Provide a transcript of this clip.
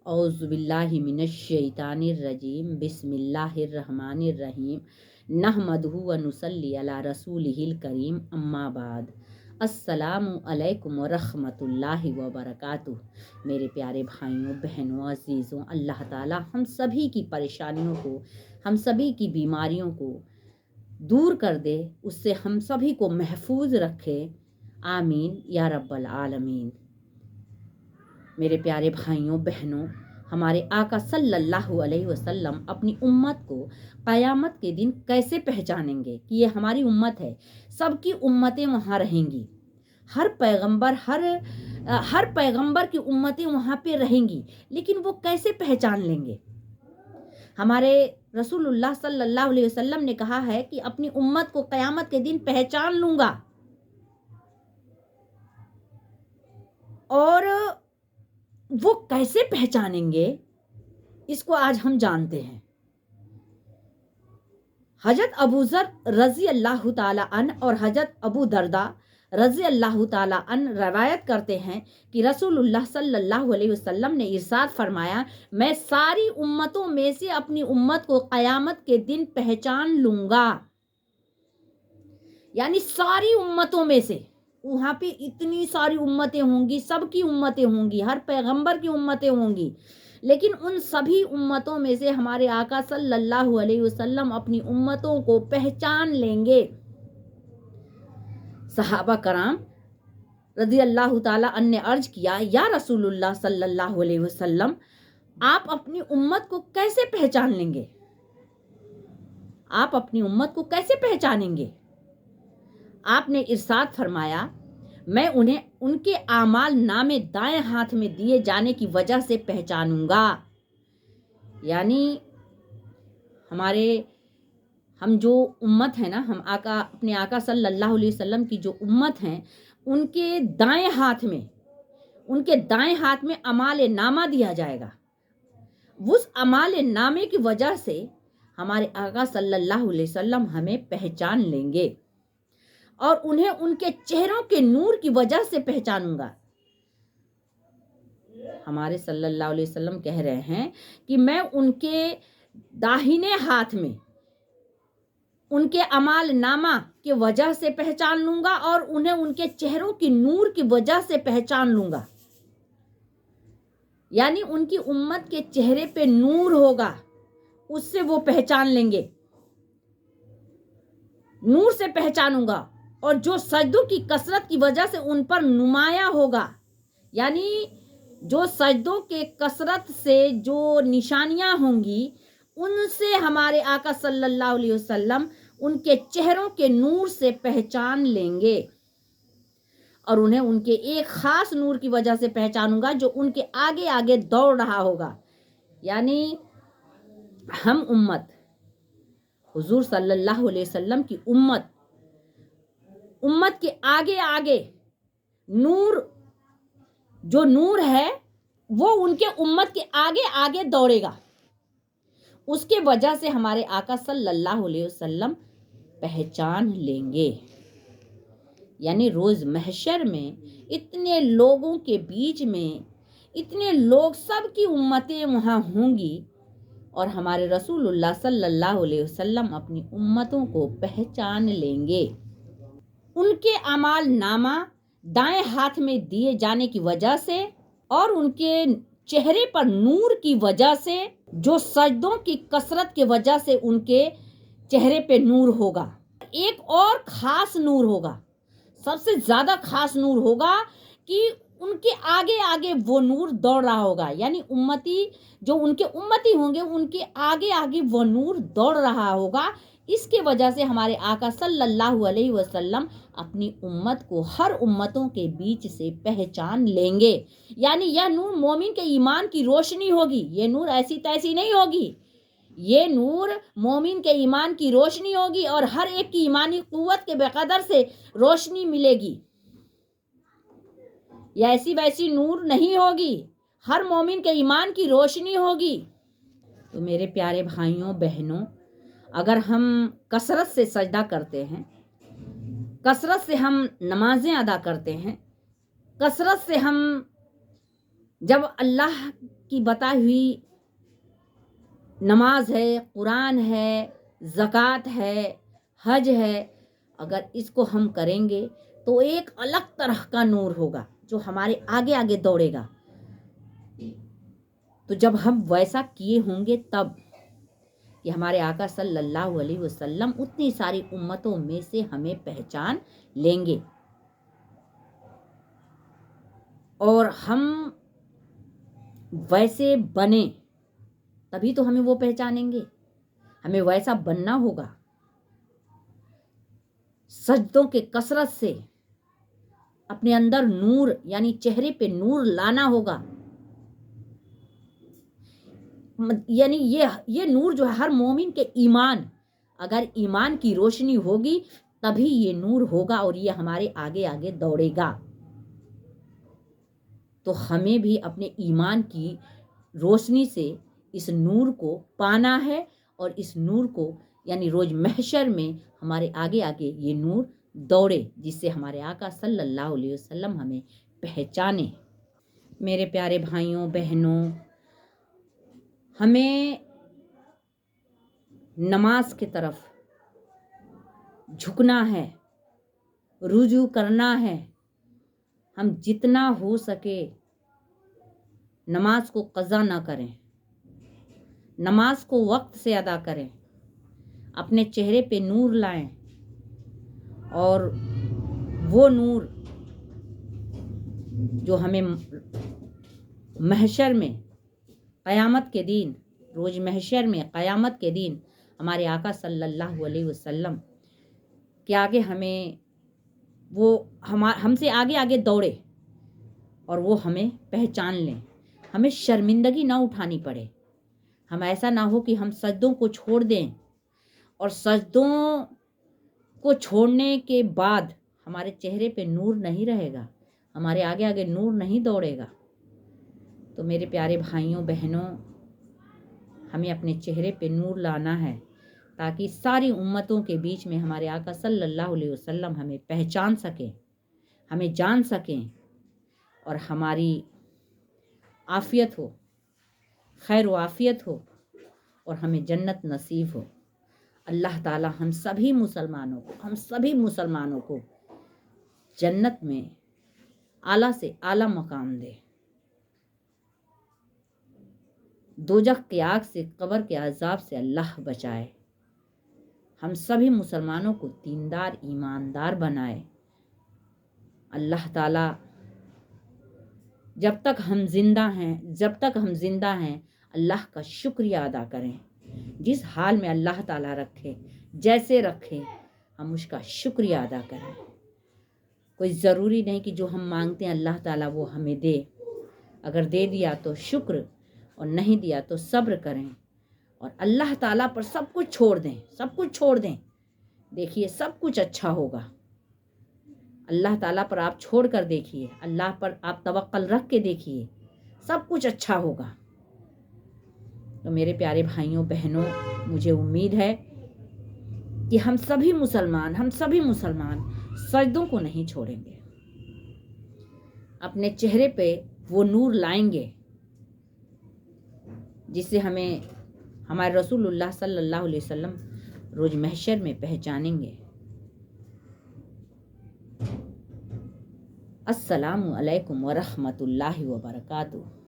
औज़ु बिल्लाहि मिनश शैतानिर रजीम बिस्मिल्लाहिर रहमानिर रहीम नहमदुहु व नुसल्ली अला रसूलिहिल करीम अम्मा बाद अस्सलामु अलैकुम व रहमतुल्लाहि व बरकातुहू। मेरे प्यारे भाइयों बहनों अजीज़ों, अल्लाह ताला हम सभी की परेशानियों को, हम सभी की बीमारियों को दूर कर दे, उससे हम सभी को महफूज रखे। आमीन या रब्बल आलमीन। मेरे प्यारे भाइयों बहनों, हमारे आका सल्लल्लाहु अलैहि वसल्लम अपनी उम्मत को क़यामत के दिन कैसे पहचानेंगे कि ये हमारी उम्मत है। सबकी उम्मतें वहाँ रहेंगी, हर पैगंबर की उम्मतें वहाँ पे रहेंगी, लेकिन वो कैसे पहचान लेंगे। हमारे रसूलुल्लाह सल्लल्लाहु अलैहि वसल्लम ने कहा है कि अपनी उम्मत को क़यामत के दिन पहचान लूँगा। और वो कैसे पहचानेंगे, इसको आज हम जानते हैं। हजरत अबू ज़र रज़ी अल्लाह ताला अन्हु और हजरत अबू दरदा रज़ी अल्लाह ताला अन्हु रवायत करते हैं कि रसूलुल्लाह सल्लल्लाहु अलैहि वसल्लम ने इरशाद फरमाया, मैं सारी उम्मतों में से अपनी उम्मत को क़यामत के दिन पहचान लूँगा। यानी सारी उम्मतों में से, वहाँ पे इतनी सारी उम्मतें होंगी, सबकी उम्मतें होंगी, हर पैगंबर की उम्मतें होंगी, लेकिन उन सभी उम्मतों में से हमारे आका सल्लल्लाहु अलैहि वसल्लम अपनी उम्मतों को पहचान लेंगे। सहाबा कराम रज़ी अल्लाह ताला अन्हु ने अर्ज किया, या रसूलुल्लाह सल्लल्लाहु अलैहि वसल्लम, आप अपनी उम्मत को कैसे पहचान लेंगे? आप अपनी उम्मत को कैसे पहचानेंगे? आपने इरशाद फरमाया, मैं उन्हें उनके आमाल नामे दाएं हाथ में दिए जाने की वजह से पहचानूंगा। यानी हम जो उम्मत है ना, हम अपने आका सल्लल्लाहु अलैहि वसल्लम की जो उम्मत हैं, उनके दाएं हाथ में अमाल नामा दिया जाएगा। उस अमाल नामे की वजह से हमारे आका सल्लल्लाहु अलैहि वसल्लम हमें पहचान लेंगे और उन्हें उनके चेहरों के नूर की वजह से पहचानूंगा। हमारे सल्लल्लाहु अलैहि वसल्लम कह रहे हैं कि मैं उनके दाहिने हाथ में उनके अमाल नामा की वजह से पहचान लूंगा और उन्हें उनके चेहरों की नूर की वजह से पहचान लूंगा। यानी उनकी उम्मत के चेहरे पे नूर होगा, उससे वो पहचान लेंगे, नूर से पहचानूंगा। और जो सजदों की कसरत की वजह से उन पर नुमाया होगा, यानी जो सजदों के कसरत से जो निशानियां होंगी, उनसे हमारे आका सल्लल्लाहु अलैहि वसल्लम उनके चेहरों के नूर से पहचान लेंगे और उन्हें उनके एक खास नूर की वजह से पहचानूंगा जो उनके आगे आगे दौड़ रहा होगा। यानी हम उम्मत, हुजूर सल्लल्लाहु अलैहि वसल्लम की उम्मत के आगे आगे जो नूर है वो उनके उम्मत के आगे आगे दौड़ेगा। उसके वजह से हमारे आका सल्लल्लाहु अलैहि वसल्लम पहचान लेंगे। यानी रोज़ महशर में इतने लोगों के बीच में, इतने लोग, सबकी उम्मतें वहाँ होंगी और हमारे रसूलुल्लाह सल्लल्लाहु अलैहि वसल्लम अपनी उम्मतों को पहचान लेंगे। उनके अमाल नामा दाएं हाथ में दिए जाने की वजह से और उनके चेहरे पर नूर की वजह से, जो सजदों की कसरत की वजह से उनके चेहरे पे नूर होगा। एक और खास नूर होगा, सबसे ज़्यादा खास नूर होगा कि उनके आगे आगे वो नूर दौड़ रहा होगा। यानी जो उनके उम्मती होंगे, उनके आगे आगे वो नूर दौड़ रहा होगा। इसके वजह से हमारे आका सल्लल्लाहु अलैहि वसल्लम अपनी उम्मत को हर उम्मतों के बीच से पहचान लेंगे। यानी यह नूर मोमिन के ईमान की रोशनी होगी, ये नूर ऐसी तैसी नहीं होगी। ये नूर मोमिन के ईमान की रोशनी होगी और हर एक की ईमानी कुव्वत के बेकदर से रोशनी मिलेगी। यह ऐसी वैसी नूर नहीं होगी, हर मोमिन के ईमान की रोशनी होगी। तो मेरे प्यारे भाइयों बहनों, अगर हम कसरत से सजदा करते हैं, कसरत से हम नमाजें अदा करते हैं, कसरत से हम جب اللہ کی بتائی ہوئی نماز ہے، قرآن ہے، زکوٰۃ ہے، حج ہے، اگر اس کو ہم کریں گے تو ایک الگ طرح کا نور ہوگا جو ہمارے آگے آگے دوڑے گا. تو جب ہم ویسا کیے ہوں گے تب کہ ہمارے آقا صلی اللہ علیہ وسلم اتنی ساری امتوں میں سے ہمیں پہچان لیں گے، اور ہم ویسے بنے تبھی تو ہمیں وہ پہچانیں گے. ہمیں ویسا بننا ہوگا، سجدوں کے کثرت سے اپنے اندر نور یعنی چہرے پہ نور لانا ہوگا. یعنی یہ نور جو ہے ہر مومن کے ایمان، اگر ایمان کی روشنی ہوگی تبھی یہ نور ہوگا اور یہ ہمارے آگے آگے دوڑے گا. تو ہمیں بھی اپنے ایمان کی روشنی سے اس نور کو پانا ہے، اور اس نور کو یعنی روز محشر میں ہمارے آگے آگے یہ نور دوڑے، جس سے ہمارے آقا صلی اللہ علیہ وسلم ہمیں پہچانے. میرے پیارے بھائیوں بہنوں، ہمیں نماز کی طرف جھکنا ہے، رجوع کرنا ہے. ہم جتنا ہو سکے نماز کو قضا نہ کریں، نماز کو وقت سے ادا کریں، اپنے چہرے پہ نور لائیں، اور وہ نور جو ہمیں محشر میں قیامت کے دن، روز محشر میں قیامت کے دن ہمارے آقا صلی اللہ علیہ وسلم کے آگے وہ ہم سے آگے آگے دوڑے اور وہ ہمیں پہچان لیں، ہمیں شرمندگی نہ اٹھانی پڑے. ہم ایسا نہ ہو کہ ہم سجدوں کو چھوڑ دیں، اور سجدوں کو چھوڑنے کے بعد ہمارے چہرے پہ نور نہیں رہے گا، ہمارے آگے آگے نور نہیں دوڑے گا. تو میرے پیارے بھائیوں بہنوں، ہمیں اپنے چہرے پہ نور لانا ہے تاکہ ساری امتوں کے بیچ میں ہمارے آقا صلی اللہ علیہ وسلم ہمیں پہچان سکیں، ہمیں جان سکیں، اور ہماری عافیت ہو، خیر و عافیت ہو، اور ہمیں جنت نصیب ہو. اللہ تعالی ہم سبھی مسلمانوں کو جنت میں اعلیٰ سے اعلیٰ مقام دے، دوزخ کی آگ سے، قبر کے عذاب سے اللہ بچائے. ہم سبھی مسلمانوں کو دیندار ایماندار بنائے. اللہ تعالی جب تک ہم زندہ ہیں اللہ کا شکریہ ادا کریں. جس حال میں اللہ تعالی رکھے، جیسے رکھے، ہم اس کا شکریہ ادا کریں. کوئی ضروری نہیں کہ جو ہم مانگتے ہیں اللہ تعالی وہ ہمیں دے. اگر دے دیا تو شکر، اور نہیں دیا تو صبر کریں، اور اللہ تعالیٰ پر سب کچھ چھوڑ دیں. دیکھیے سب کچھ اچھا ہوگا. اللہ تعالیٰ پر آپ چھوڑ کر دیکھیے، اللہ پر آپ توکل رکھ کے دیکھیے، سب کچھ اچھا ہوگا. تو میرے پیارے بھائیوں بہنوں، مجھے امید ہے کہ ہم سبھی مسلمان سجدوں کو نہیں چھوڑیں گے، اپنے چہرے پہ وہ نور لائیں گے جس سے ہمیں ہمارے رسول اللہ صلی اللہ علیہ وسلم روز محشر میں پہچانیں گے. السلام علیکم ورحمۃ اللہ وبرکاتہ.